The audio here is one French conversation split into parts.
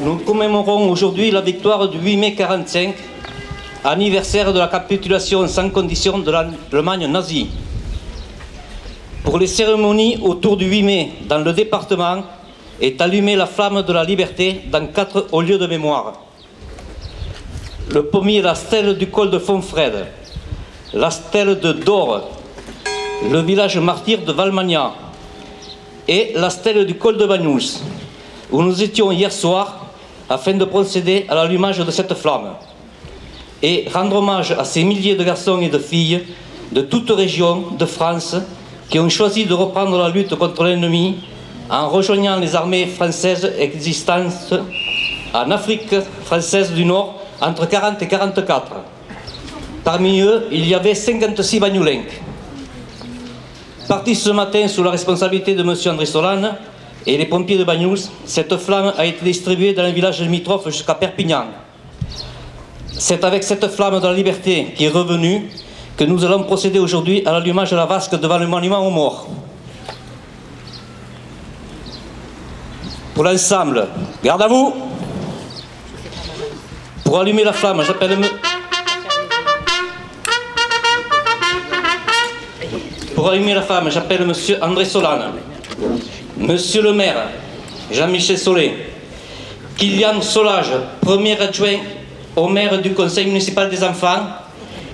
Nous commémorons aujourd'hui la victoire du 8 mai 1945, anniversaire de la capitulation sans condition de l'Allemagne nazie. Pour les cérémonies autour du 8 mai, dans le département, est allumée la flamme de la liberté dans 4 hauts lieux de mémoire. Le premier, la stèle du col de Fonfrède, la stèle de Dore, le village martyr de Valmagna et la stèle du col de Banyuls, où nous étions hier soir afin de procéder à l'allumage de cette flamme et rendre hommage à ces milliers de garçons et de filles de toute région de France qui ont choisi de reprendre la lutte contre l'ennemi en rejoignant les armées françaises existantes en Afrique française du Nord entre 40 et 44. Parmi eux, il y avait 56 Bagnolencs. Parti ce matin sous la responsabilité de M. André Solane et les pompiers de Banyuls, cette flamme a été distribuée dans les villages limitrophes jusqu'à Perpignan. C'est avec cette flamme de la liberté qui est revenue que nous allons procéder aujourd'hui à l'allumage de la vasque devant le monument aux morts. Pour l'ensemble, garde à vous. Pour allumer la flamme, j'appelle M. André Solane, Monsieur le maire, Jean-Michel Solé, Kylian Solage, premier adjoint au maire du conseil municipal des enfants,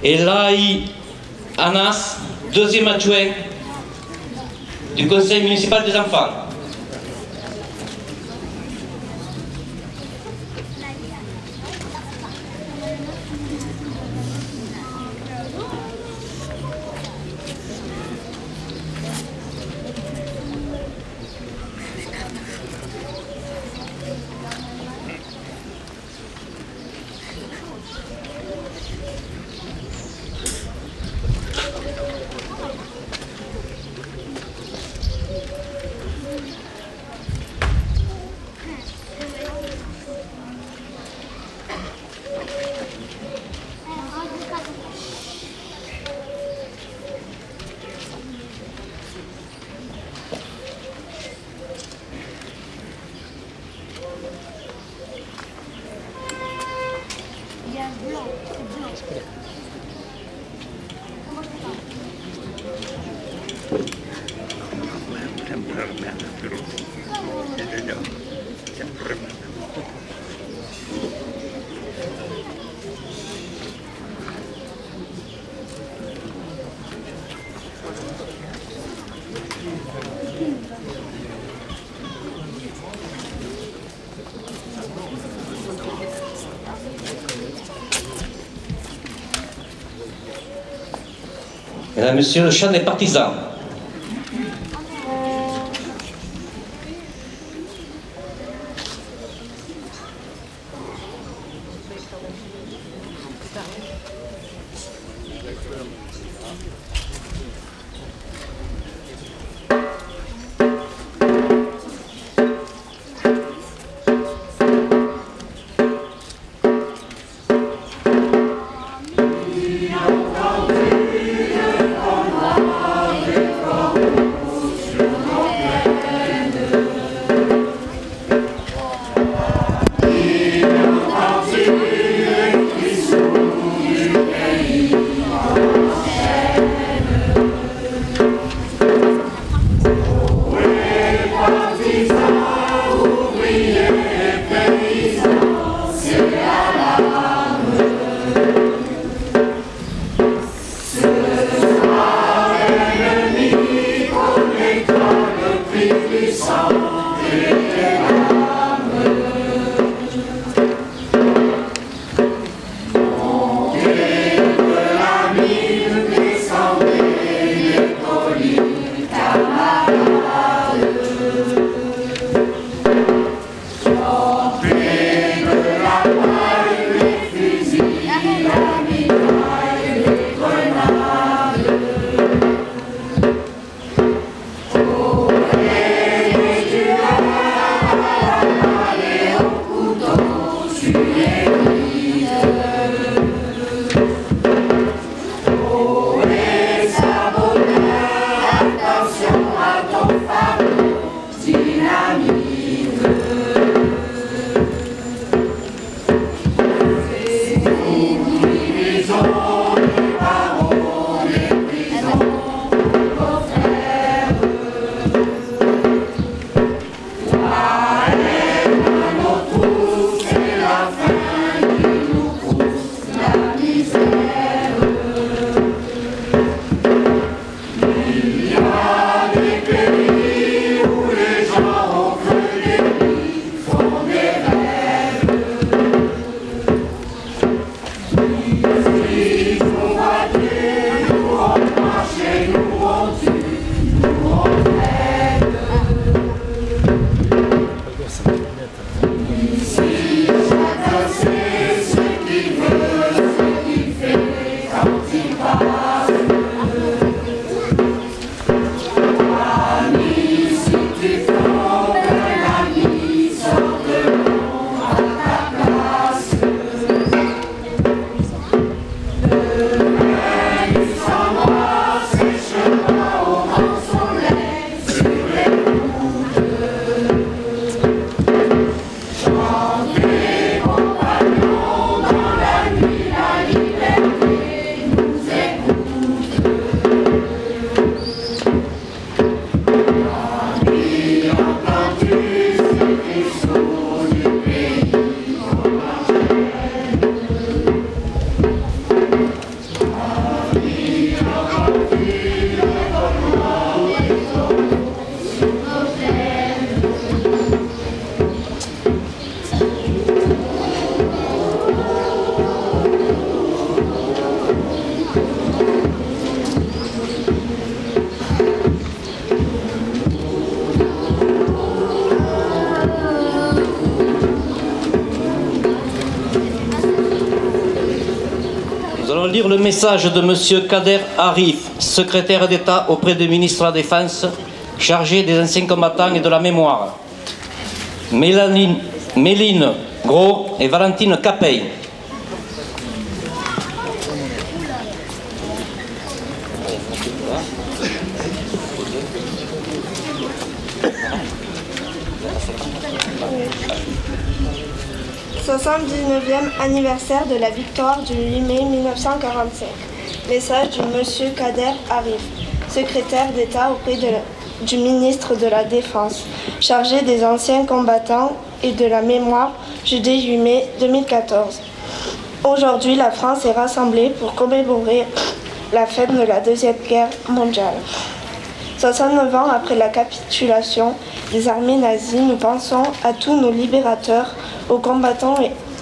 et Laï Anas, deuxième adjoint du conseil municipal des enfants. Mesdames, Messieurs, le chant des partisans. Yeah. Lire le message de M. Kader Arif, secrétaire d'État auprès du ministre de la Défense, chargé des anciens combattants et de la mémoire. Méline Gros et Valentine Capey. « 79e anniversaire de la victoire du 8 mai 1945. Message du Monsieur Kader Arif, secrétaire d'État auprès du ministre de la Défense, chargé des anciens combattants et de la mémoire, jeudi 8 mai 2014. Aujourd'hui, la France est rassemblée pour commémorer la fête de la Deuxième Guerre mondiale. 69 ans après la capitulation des armées nazies, nous pensons à tous nos libérateurs, aux combattants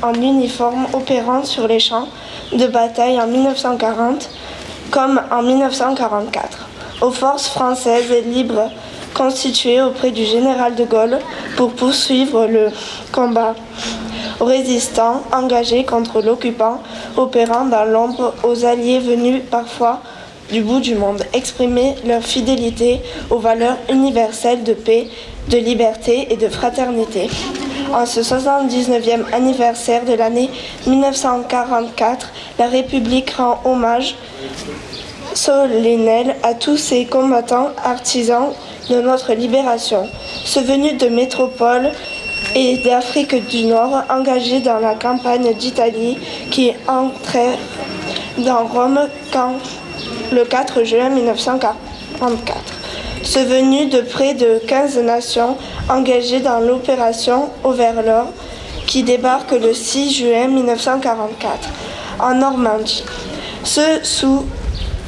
en uniforme opérant sur les champs de bataille en 1940 comme en 1944, aux forces françaises et libres constituées auprès du général de Gaulle pour poursuivre le combat, aux résistants engagés contre l'occupant opérant dans l'ombre, aux alliés venus parfois du bout du monde, exprimer leur fidélité aux valeurs universelles de paix, de liberté et de fraternité. En ce 79e anniversaire de l'année 1944, la République rend hommage solennel à tous ces combattants artisans de notre libération, ceux venus de métropole et d'Afrique du Nord, engagés dans la campagne d'Italie qui entrait dans Rome le 4 juin 1944. Ceux venus de près de 15 nations engagés dans l'opération Overlord qui débarque le 6 juin 1944 en Normandie. Ceux sous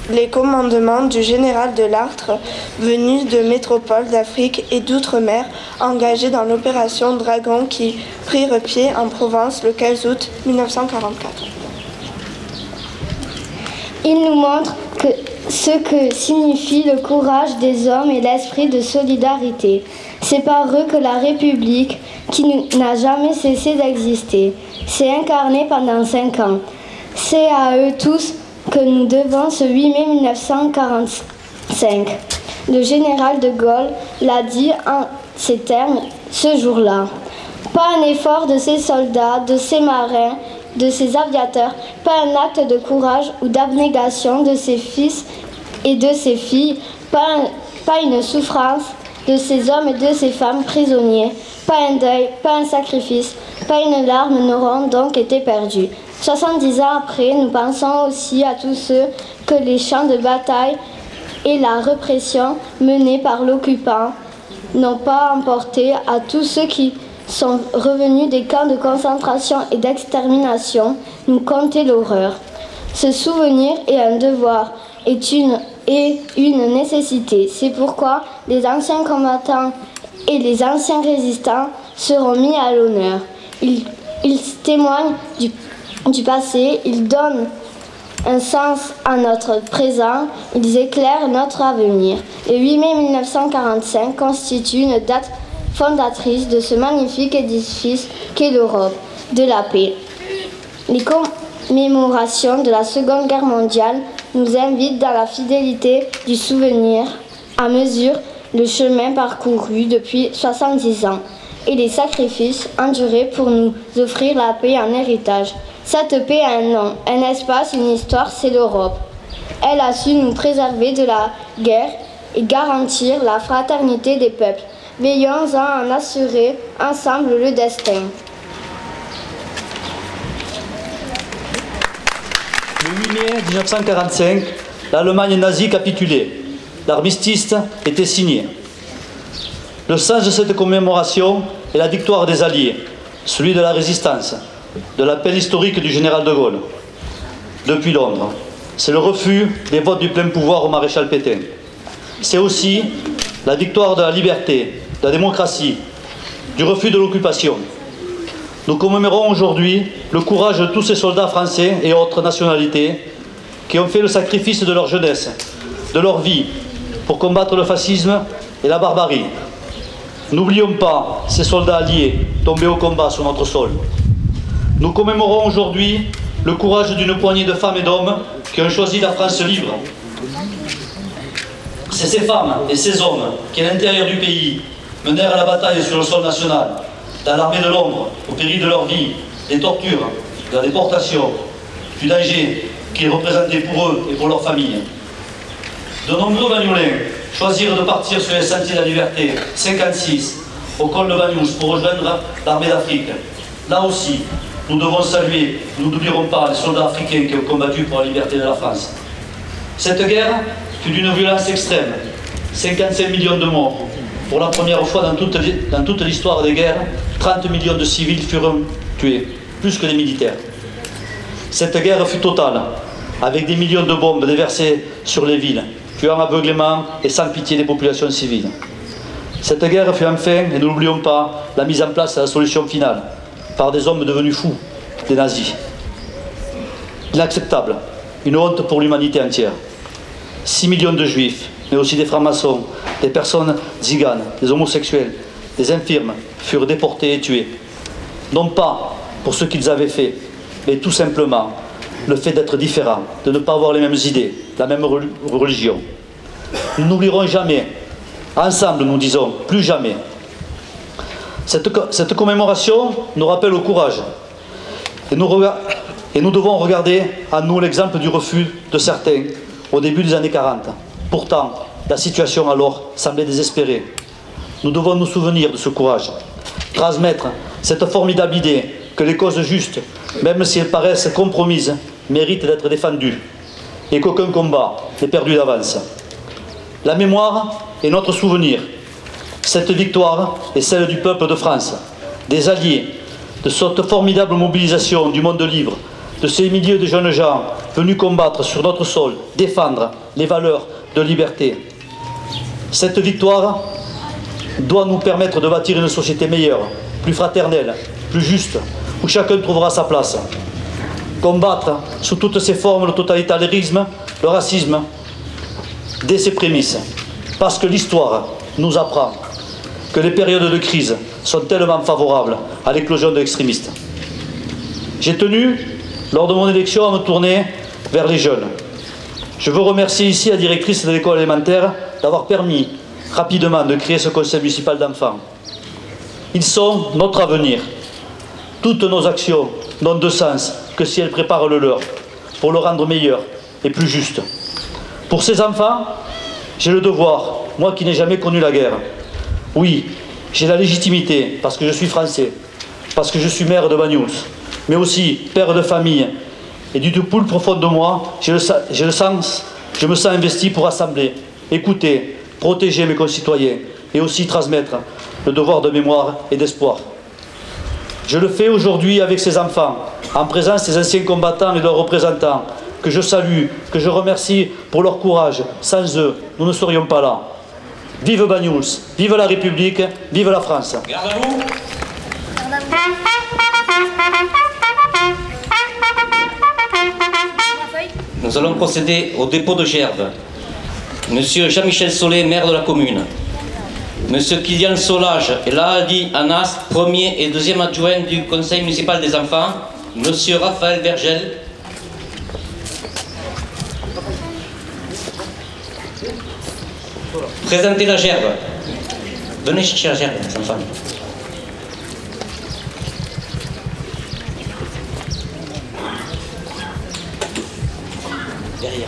les commandements du général de Lattre venus de métropoles d'Afrique et d'outre-mer engagés dans l'opération Dragon qui prirent pied en Provence le 15 août 1944. Il nous montre ce que signifie le courage des hommes et l'esprit de solidarité. C'est par eux que la République, qui n'a jamais cessé d'exister, s'est incarnée pendant 5 ans. C'est à eux tous que nous devons ce 8 mai 1945. Le général de Gaulle l'a dit en ces termes ce jour-là. Pas un effort de ces soldats, de ces marins, de ces aviateurs, pas un acte de courage ou d'abnégation de ses fils et de ses filles, pas une souffrance de ces hommes et de ces femmes prisonniers, pas un deuil, pas un sacrifice, pas une larme n'auront donc été perdus. 70 ans après, nous pensons aussi à tous ceux que les champs de bataille et la répression menée par l'occupant n'ont pas emporté, à tous ceux qui sont revenus des camps de concentration et d'extermination, nous compter l'horreur. Ce souvenir est un devoir, est une nécessité. C'est pourquoi les anciens combattants et les anciens résistants seront mis à l'honneur. Ils témoignent du passé, ils donnent un sens à notre présent, ils éclairent notre avenir. Le 8 mai 1945 constitue une date fondatrice de ce magnifique édifice qu'est l'Europe de la paix. Les commémorations de la Seconde Guerre mondiale nous invitent dans la fidélité du souvenir à mesure le chemin parcouru depuis 70 ans et les sacrifices endurés pour nous offrir la paix en héritage. Cette paix a un nom, un espace, une histoire, c'est l'Europe. Elle a su nous préserver de la guerre et garantir la fraternité des peuples. Veillons à en assurer ensemble le destin. Le 8 mai 1945, l'Allemagne nazie capitulait. L'armistice était signé. Le sens de cette commémoration est la victoire des Alliés, celui de la résistance, de l'appel historique du général de Gaulle. Depuis Londres, c'est le refus des votes du plein pouvoir au maréchal Pétain. C'est aussi la victoire de la liberté, de la démocratie, du refus de l'occupation. Nous commémorons aujourd'hui le courage de tous ces soldats français et autres nationalités qui ont fait le sacrifice de leur jeunesse, de leur vie, pour combattre le fascisme et la barbarie. N'oublions pas ces soldats alliés tombés au combat sur notre sol. Nous commémorons aujourd'hui le courage d'une poignée de femmes et d'hommes qui ont choisi la France libre. C'est ces femmes et ces hommes qui, à l'intérieur du pays, menèrent la bataille sur le sol national, dans l'armée de l'ombre, au péril de leur vie, des tortures, de la déportation, du danger qu'ils représentaient pour eux et pour leurs familles. De nombreux Bagnolins choisirent de partir sur les sentiers de la liberté, 56, au col de Bagnous, pour rejoindre l'armée d'Afrique. Là aussi, nous devons saluer, nous n'oublierons pas les soldats africains qui ont combattu pour la liberté de la France. Cette guerre fut d'une violence extrême, 55 millions de morts. Pour la première fois dans toute l'histoire des guerres, 30 millions de civils furent tués, plus que des militaires. Cette guerre fut totale, avec des millions de bombes déversées sur les villes, tuant aveuglément et sans pitié les populations civiles. Cette guerre fut enfin, et ne l'oublions pas, la mise en place de la solution finale, par des hommes devenus fous, des nazis. Inacceptable, une honte pour l'humanité entière. 6 millions de juifs, mais aussi des francs-maçons, des personnes tziganes, des homosexuels, des infirmes, furent déportés et tués. Non pas pour ce qu'ils avaient fait, mais tout simplement le fait d'être différents, de ne pas avoir les mêmes idées, la même religion. Nous n'oublierons jamais, ensemble nous disons, plus jamais. Cette commémoration nous rappelle au courage. Et nous devons regarder à nous l'exemple du refus de certains au début des années 40. Pourtant, la situation alors semblait désespérée. Nous devons nous souvenir de ce courage, transmettre cette formidable idée que les causes justes, même si elles paraissent compromises, méritent d'être défendues et qu'aucun combat n'est perdu d'avance. La mémoire est notre souvenir. Cette victoire est celle du peuple de France, des Alliés, de cette formidable mobilisation du monde libre, de ces milliers de jeunes gens venus combattre sur notre sol, défendre les valeurs de liberté. Cette victoire doit nous permettre de bâtir une société meilleure, plus fraternelle, plus juste, où chacun trouvera sa place. Combattre sous toutes ses formes le totalitarisme, le racisme, dès ses prémices. Parce que l'histoire nous apprend que les périodes de crise sont tellement favorables à l'éclosion de l'extrémiste. J'ai tenu, lors de mon élection, à me tourner vers les jeunes. Je veux remercier ici la directrice de l'école élémentaire d'avoir permis rapidement de créer ce conseil municipal d'enfants. Ils sont notre avenir. Toutes nos actions n'ont de sens que si elles préparent le leur, pour le rendre meilleur et plus juste. Pour ces enfants, j'ai le devoir, moi qui n'ai jamais connu la guerre. Oui, j'ai la légitimité, parce que je suis français, parce que je suis maire de Bagnous, mais aussi père de famille. Et du tout plus profond de moi, je me sens investi pour rassembler, écouter, protéger mes concitoyens et aussi transmettre le devoir de mémoire et d'espoir. Je le fais aujourd'hui avec ces enfants, en présence des anciens combattants et de leurs représentants, que je salue, que je remercie pour leur courage. Sans eux, nous ne serions pas là. Vive Bagnous, vive la République, vive la France. Garde à vous. Nous allons procéder au dépôt de gerbes. Monsieur Jean-Michel Solé, maire de la commune. Monsieur Kylian Solage et Lahadi Anas, premier et deuxième adjoint du conseil municipal des enfants. Monsieur Raphaël Vergel. Présentez la gerbe. Venez chercher la gerbe, les enfants. Derrière.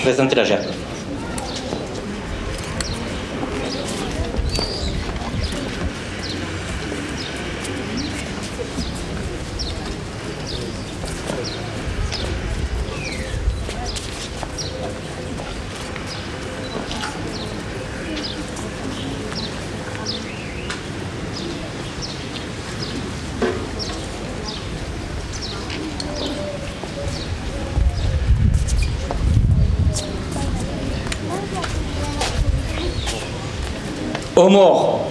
Présentez la gerbe. Aux morts.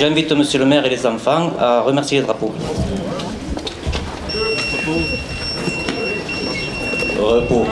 J'invite monsieur le maire et les enfants à remercier les drapeaux. Repos.